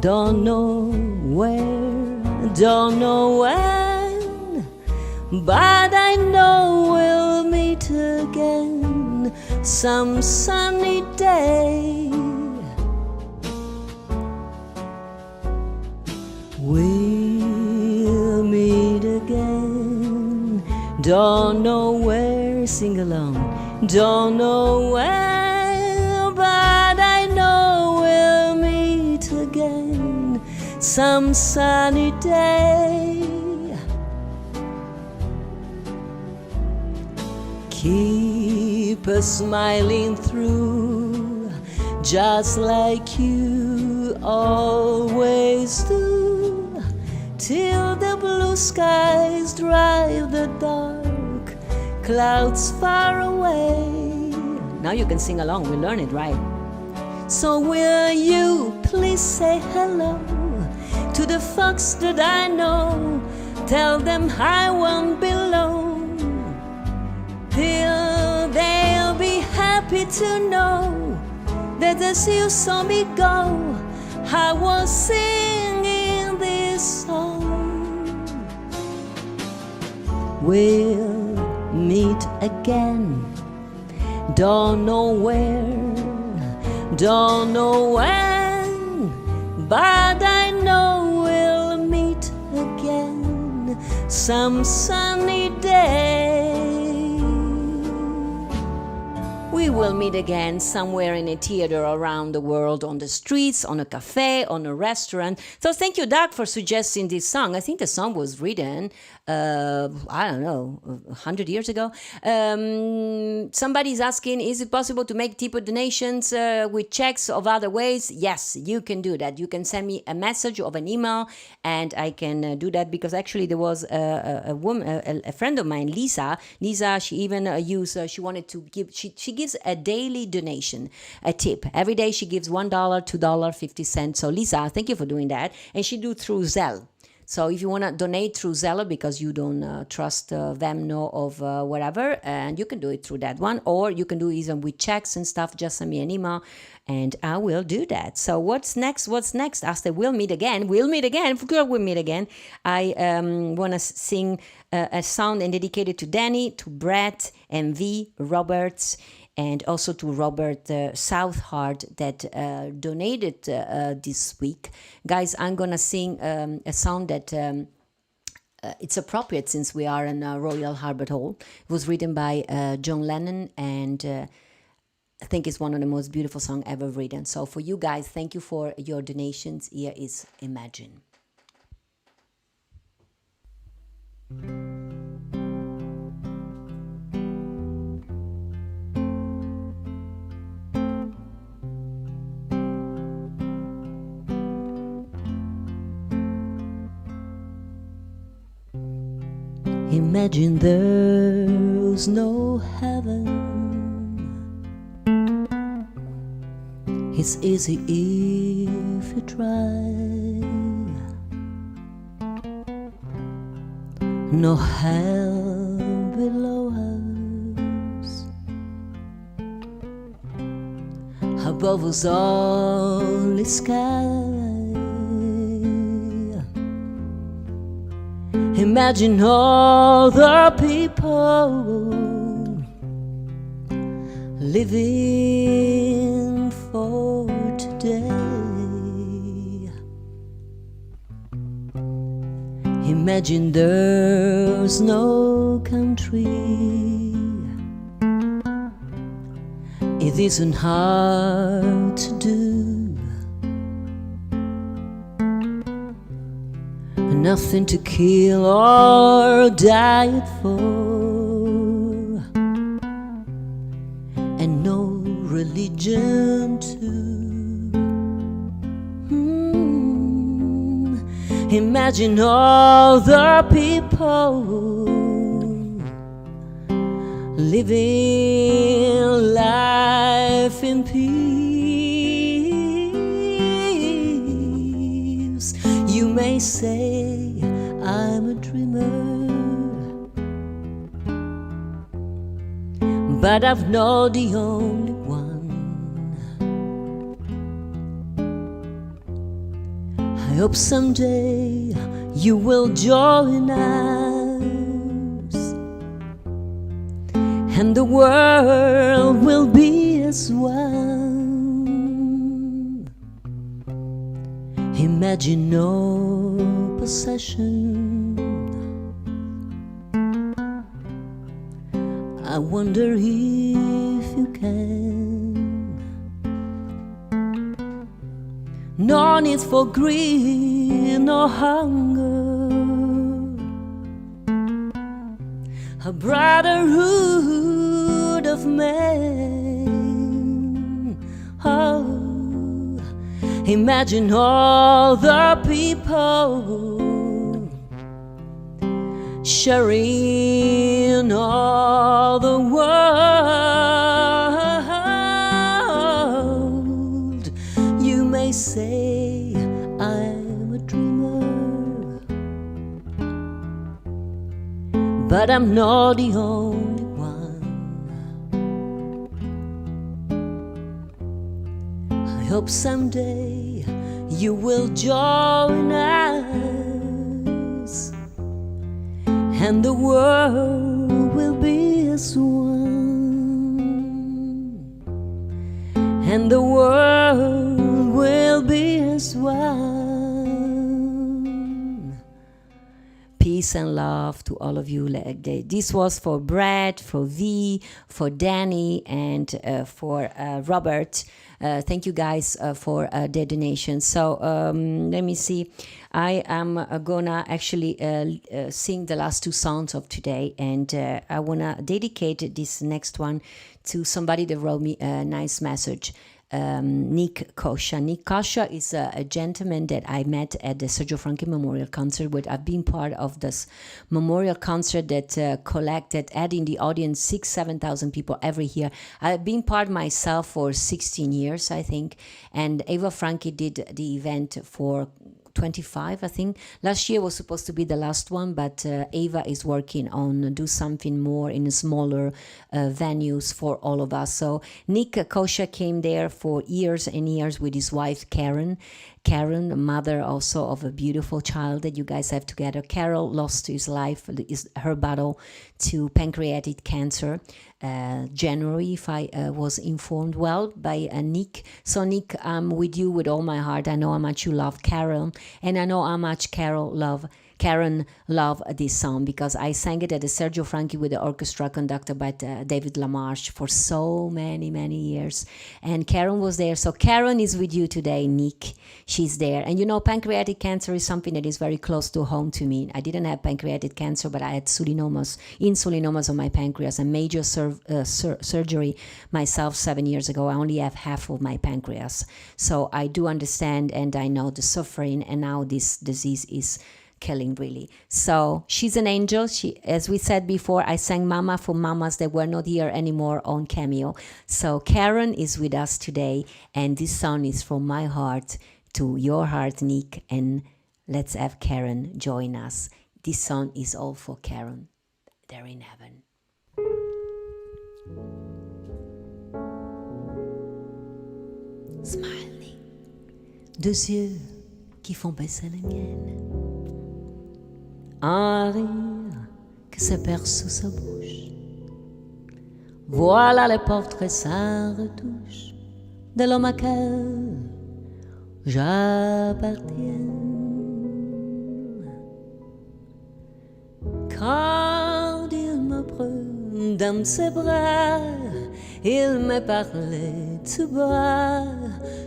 Don't know where, don't know when, but I know we'll meet again some sunny day. We'll meet again. Don't know where, sing along. Don't know where, but I know we'll meet again some sunny day. Keep smiling through, just like you always do, till the blue skies drive the dark clouds far away. Now you can sing along, we learn it right. So will you please say hello to the folks that I know? Tell them I won't be alone. Till they'll be happy to know that as you saw me go, I was singing this song. We'll meet again. Don't know where, don't know when, but I know we'll meet again some sunny day. We will meet again somewhere in a theater around the world, on the streets, on a cafe, on a restaurant. So thank you, Doug, for suggesting this song. I think the song was written, I don't know, 100 years ago. Somebody's asking, is it possible to make tip donations with checks of other ways? Yes, you can do that. You can send me a message of an email, and I can do that, because actually there was a woman, a friend of mine, Lisa. Lisa, she even she wanted to give, she gives a daily donation, a tip. Every day she gives $1, $2, 50 cents. So Lisa, thank you for doing that. And she do through Zelle. So if you want to donate through Zelle because you don't trust them, know of whatever, and you can do it through that one, or you can do even with checks and stuff. Just send me an email, and I will do that. So what's next? What's next? After we'll meet again. We'll meet again. For sure, we'll meet again. I want to sing a song and dedicate it to Danny, to Brett, and V, Roberts, and also to Robert Southhart that donated this week. Guys, I'm going to sing a song that it's appropriate since we are in Royal Albert Hall. It was written by John Lennon, and I think it's one of the most beautiful songs ever written. So for you guys, thank you for your donations. Here is Imagine. Imagine there's no heaven. It's easy if you try. No hell below us. Above us only sky. Imagine all the people living for today. Imagine there's no country. It isn't hard to do. Nothing to kill or die for, and no religion too. Imagine all the people living life in peace. You may say I'm a dreamer, but I've not the only one. I hope someday you will join us, and the world will be as one. Imagine no possession. I wonder if you can. No need for greed, no hunger. A brotherhood of men. Oh, imagine all the people sharing all the world. You may say I'm a dreamer, but I'm not the only one. I hope someday you will join us, and the world will be as one, and the world will be as one. Peace and love to all of you. This was for Brad, for V, for Danny, and for Robert. Thank you guys for their donations. So let me see. I am gonna actually sing the last two songs of today, and I wanna dedicate this next one to somebody that wrote me a nice message. Nick Kosha. Nick Kosha is a gentleman that I met at the Sergio Franchi Memorial Concert. I've been part of this memorial concert that collected, adding the audience 6,000-7,000 people every year. I've been part myself for 16 years, I think, and Eva Franchi did the event for 25, I think. Last year was supposed to be the last one, but Ava is working on do something more in smaller venues for all of us. So Nick Kosha came there for years and years with his wife Karen. Karen, mother also of a beautiful child that you guys have together. Carol lost his life, her battle to pancreatic cancer. January, if I was informed well by Nick. So Nick, I'm with you with all my heart. I know how much you love Carol, and I know how much Karen loved this song, because I sang it at the Sergio Franchi with the orchestra conducted by David Lamarche for so many, many years. And Karen was there. So Karen is with you today, Nick. She's there. And you know, pancreatic cancer is something that is very close to home to me. I didn't have pancreatic cancer, but I had insulinomas on my pancreas, a major surgery myself 7 years ago. I only have half of my pancreas. So I do understand, and I know the suffering, and now this disease is killing really. So she's an angel. She, as we said before, I sang Mama for mamas that were not here anymore on Cameo. So Karen is with us today, and this song is from my heart to your heart, Nick, and let's have Karen join us. This song is all for Karen. They're in heaven. Smiling, deux yeux qui font baisser les miennes. Un rire que se perce sous sa bouche. Voilà les portraits sans retouche de l'homme auquel j'appartiens. Quand il me prend dans ses bras, il me parlait tout bas,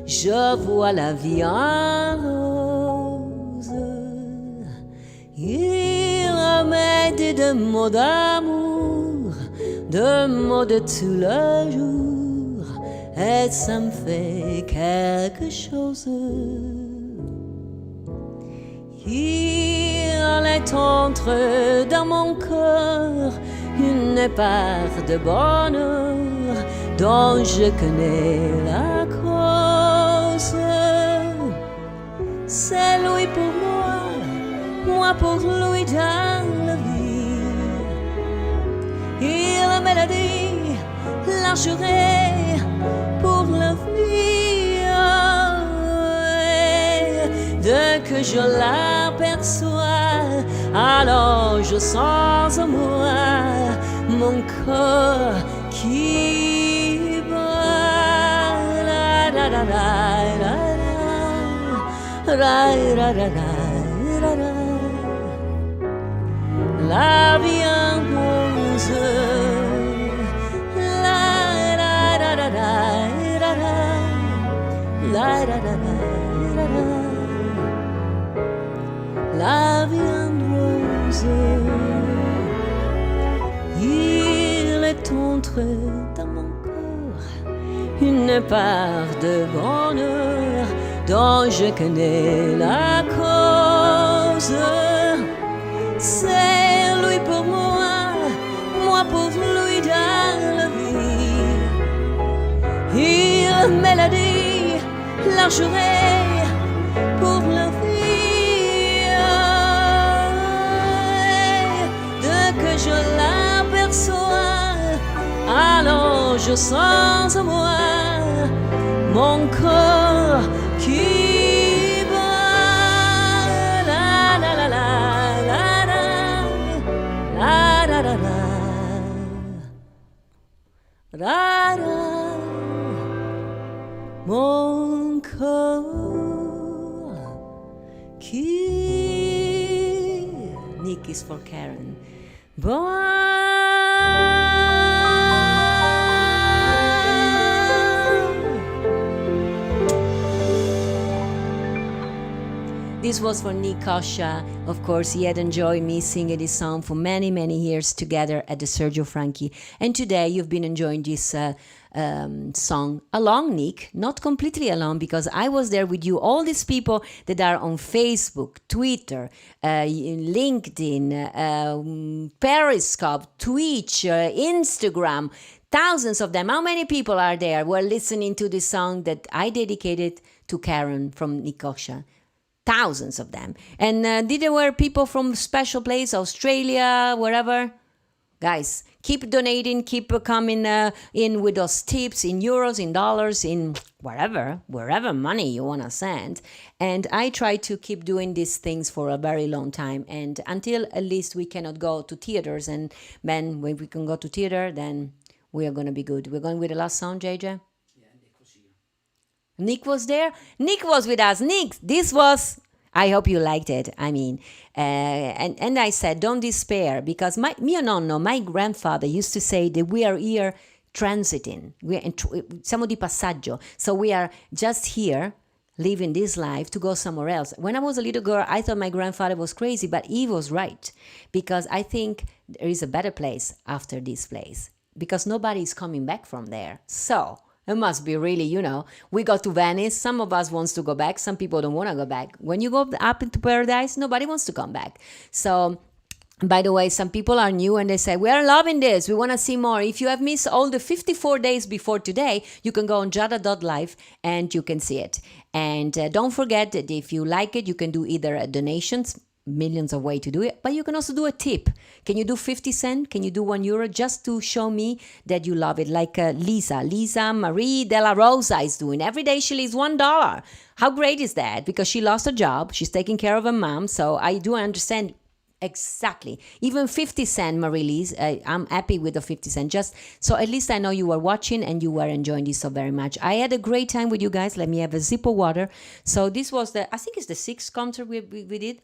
je vois la vie en rose. Il m'a dit des mots d'amour, des mots de tous les jours, et ça me fait quelque chose. Il est entré dans mon cœur une part de bonheur dont je connais la cause. C'est lui pour moi pour lui dans la vie. Il me l'a dit, la juré pour la vie. Dès que je l'aperçois, alors je sens en moi mon corps qui bat. La la la la la la la la la. La vie en rose. La la la la la la la la la la. La vie en rose. Il est entré dans mon corps une part de bonheur dont je connais la cause. C'est lui pour moi pour lui dans la vie. Il me l'a dit, la juré pour la vie. Dès que je l'aperçois, alors je sens en moi mon corps qui bat. La la la la la la la la la la. Mon corps qui. Nick is for Karen. This was for Nick Kosha. Of course, he had enjoyed me singing this song for many, many years together at the Sergio Franchi. And today you've been enjoying this song along, Nick. Not completely alone, because I was there with you. All these people that are on Facebook, Twitter, LinkedIn, Periscope, Twitch, Instagram, thousands of them. How many people are there who are listening to this song that I dedicated to Karen from Nick Kosha? thousands of them. And did there were people from special place, Australia, wherever? Guys, keep donating, keep coming in with those tips in euros, in dollars, in wherever money you want to send. And I try to keep doing these things for a very long time. And until at least we cannot go to theaters. And then when we can go to theater, then we are going to be good. We're going with the last song, JJ? Yeah, Nick was here. Nick was there? Nick was with us. Nick, this was... I hope you liked it. I mean, and I said, don't despair, because mio nonno, my grandfather used to say that we are here transiting. Siamo di passaggio. So we are just here living this life to go somewhere else. When I was a little girl, I thought my grandfather was crazy, but he was right, because I think there is a better place after this place, because nobody is coming back from there. So it must be really, we got to Venice. Some of us wants to go back. Some people don't want to go back. When you go up into paradise, nobody wants to come back. So, by the way, some people are new and they say, we are loving this. We want to see more. If you have missed all the 54 days before today, you can go on giada.live and you can see it. And don't forget that if you like it, you can do either donations, millions of ways to do it, but you can also do a tip. Can you do 50 cents? Can you do €1 just to show me that you love it? Like Lisa Marie Della Rosa is doing. Every day she leaves $1. How great is that? Because she lost her job. She's taking care of her mom. So I do understand exactly. Even 50 cents, Marie-Lise, I'm happy with the 50 cents. Just so at least I know you were watching and you were enjoying this so very much. I had a great time with you guys. Let me have a sip of water. So this was I think it's the 6th concert we did.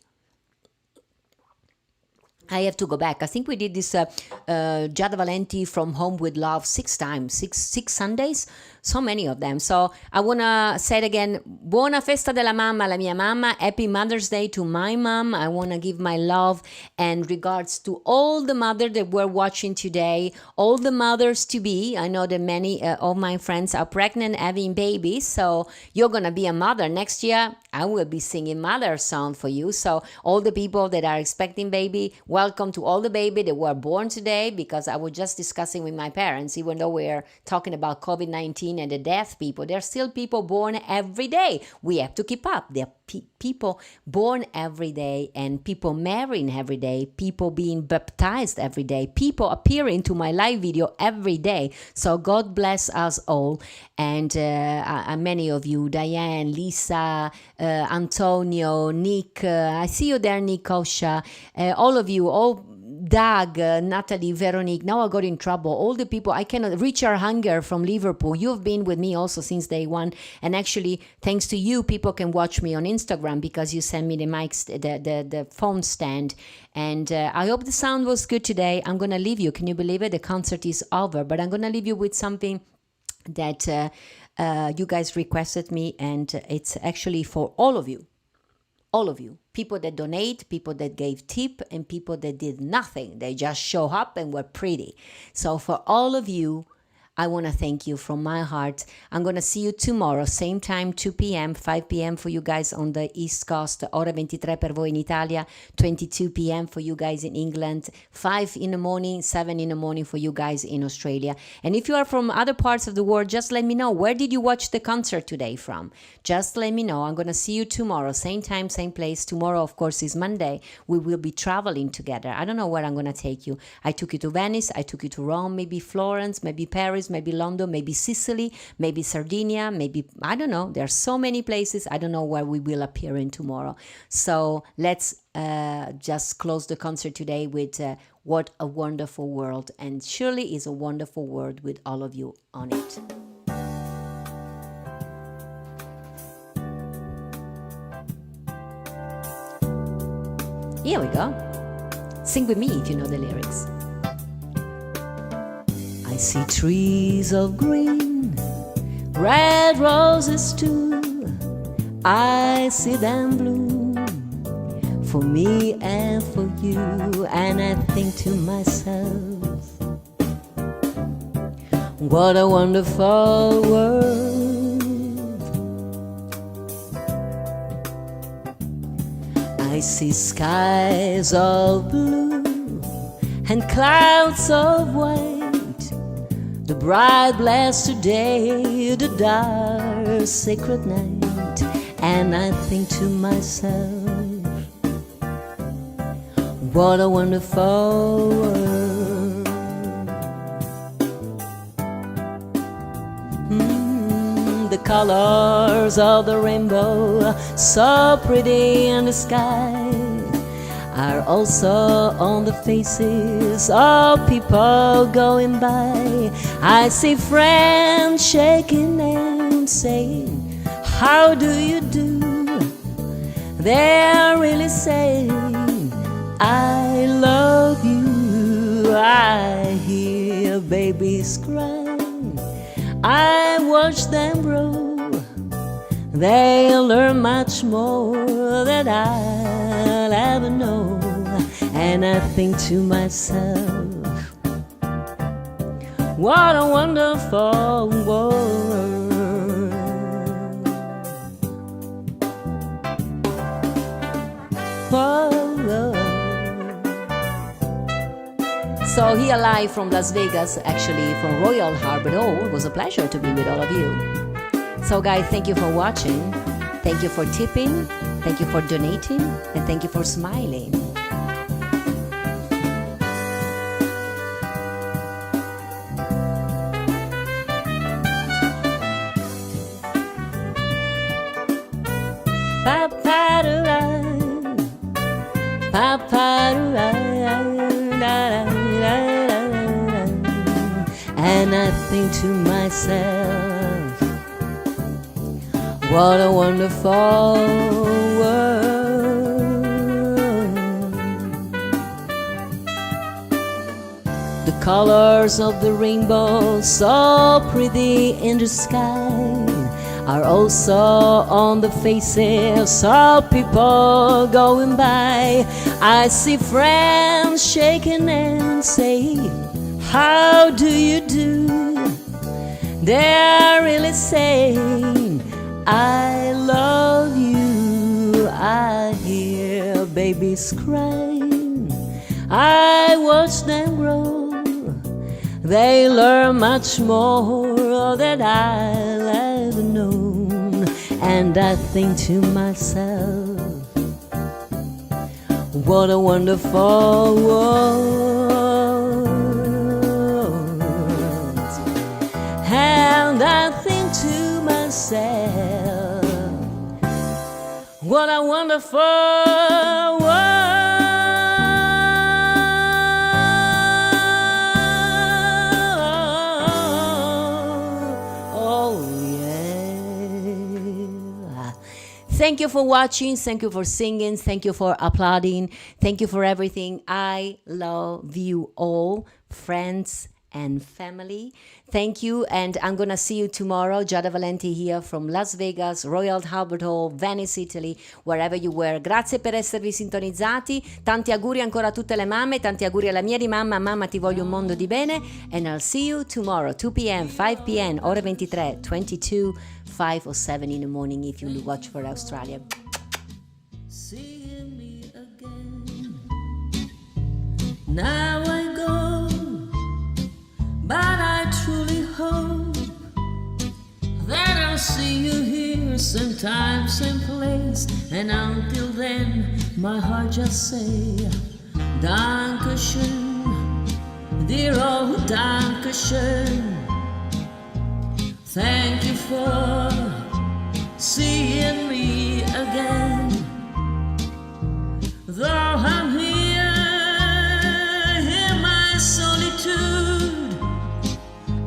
I have to go back. I think we did this Giada Valenti From Home with Love 6 times, six Sundays, so many of them. So I want to say it again, buona festa della mamma alla mia mamma, happy Mother's Day to my mom. I want to give my love and regards to all the mothers that were watching today, all the mothers to be. I know that many of my friends are pregnant, having babies, so you're going to be a mother. Next year, I will be singing mother song for you. So all the people that are expecting baby, welcome to all the baby that were born today, because I was just discussing with my parents, even though we're talking about COVID-19 and the death people, there are still people born every day. We have to keep up. There are people born every day, and people marrying every day, people being baptized every day, people appearing to my live video every day. So God bless us all. And many of you, Diane, Lisa, Antonio, Nick, I see you there, Nick Osha, all of you, all Doug, Natalie, Veronique, now I got in trouble. All the people, I cannot, Richard Hunger from Liverpool, you've been with me also since day one. And actually, thanks to you, people can watch me on Instagram because you send me the mics, the phone stand. And I hope the sound was good today. I'm going to leave you. Can you believe it? The concert is over, but I'm going to leave you with something that you guys requested me. And it's actually for all of you. All of you, people that donate, people that gave tip, and people that did nothing. They just show up and were pretty. So for all of you, I want to thank you from my heart. I'm going to see you tomorrow, same time, 2 p.m., 5 p.m. for you guys on the East Coast, ora 23 per voi in Italia, 22 p.m. for you guys in England, 5 in the morning, 7 in the morning for you guys in Australia. And if you are from other parts of the world, just let me know. Where did you watch the concert today from? Just let me know. I'm going to see you tomorrow, same time, same place. Tomorrow, of course, is Monday. We will be traveling together. I don't know where I'm going to take you. I took you to Venice. I took you to Rome, maybe Florence, maybe Paris, maybe London, maybe Sicily, maybe Sardinia, maybe, I don't know. There are so many places. I don't know where we will appear in tomorrow. So let's just close the concert today with what a wonderful world. And surely is a wonderful world with all of you on it. Here we go. Sing with me if you know the lyrics. I see trees of green, red roses too. I see them bloom for me and for you. And I think to myself, what a wonderful world. I see skies of blue and clouds of white, the bright blessed day, the dark sacred night, and I think to myself, what a wonderful world. The colors of the rainbow, so pretty in the sky, are also on the faces of people going by. I see friends shaking hands saying, how do you do? They're really saying, I love you. I hear babies crying, I watch them grow. They'll learn much more than I'll ever know. And I think to myself, what a wonderful world. So here live from Las Vegas, actually from Royal Albert Hall. It was a pleasure to be with all of you. So guys, thank you for watching. Thank you for tipping. Thank you for donating. And thank you for smiling. And I think to myself, what a wonderful world. The colors of the rainbow, so pretty in the sky, are also on the faces of people going by. I see friends shaking and say, how do you do? They're really saying, I love you. I hear babies crying, I watch them grow. They learn much more than I'll ever know. And I think to myself, what a wonderful world. And I think to myself, what a wonderful world. Thank you for watching, thank you for singing, thank you for applauding, thank you for everything. I love you all, friends and family. Thank you, and I'm gonna see you tomorrow. Giada Valenti here from Las Vegas, Royal Albert Hall, Venice, Italy, wherever you were. Grazie per esservi sintonizzati, tanti auguri ancora a tutte le mamme, tanti auguri alla mia di mamma. Mamma, ti voglio un mondo di bene, and I'll see you tomorrow, 2 p.m., 5 p.m., ore 23, 22, 5 or 7 in the morning if you watch for Australia. Seeing me again. Now I go, but I truly hope that I'll see you here same time, same place. And until then, my heart just say, Dankeschön, dear old Dankeschön. Thank you for seeing me again. Though I'm here in my solitude,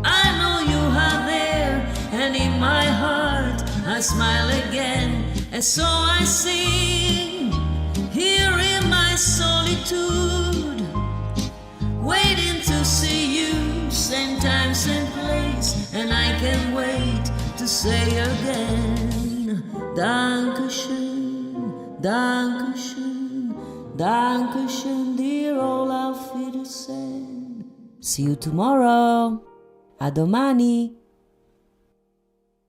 I know you are there, and in my heart I smile again. And so I sing here in my solitude, waiting to see you, same time, same place. And I can't wait to say again, Dankeschön, Dankeschön, Dankeschön, dear old Auf Wiedersehen. See you tomorrow. A domani.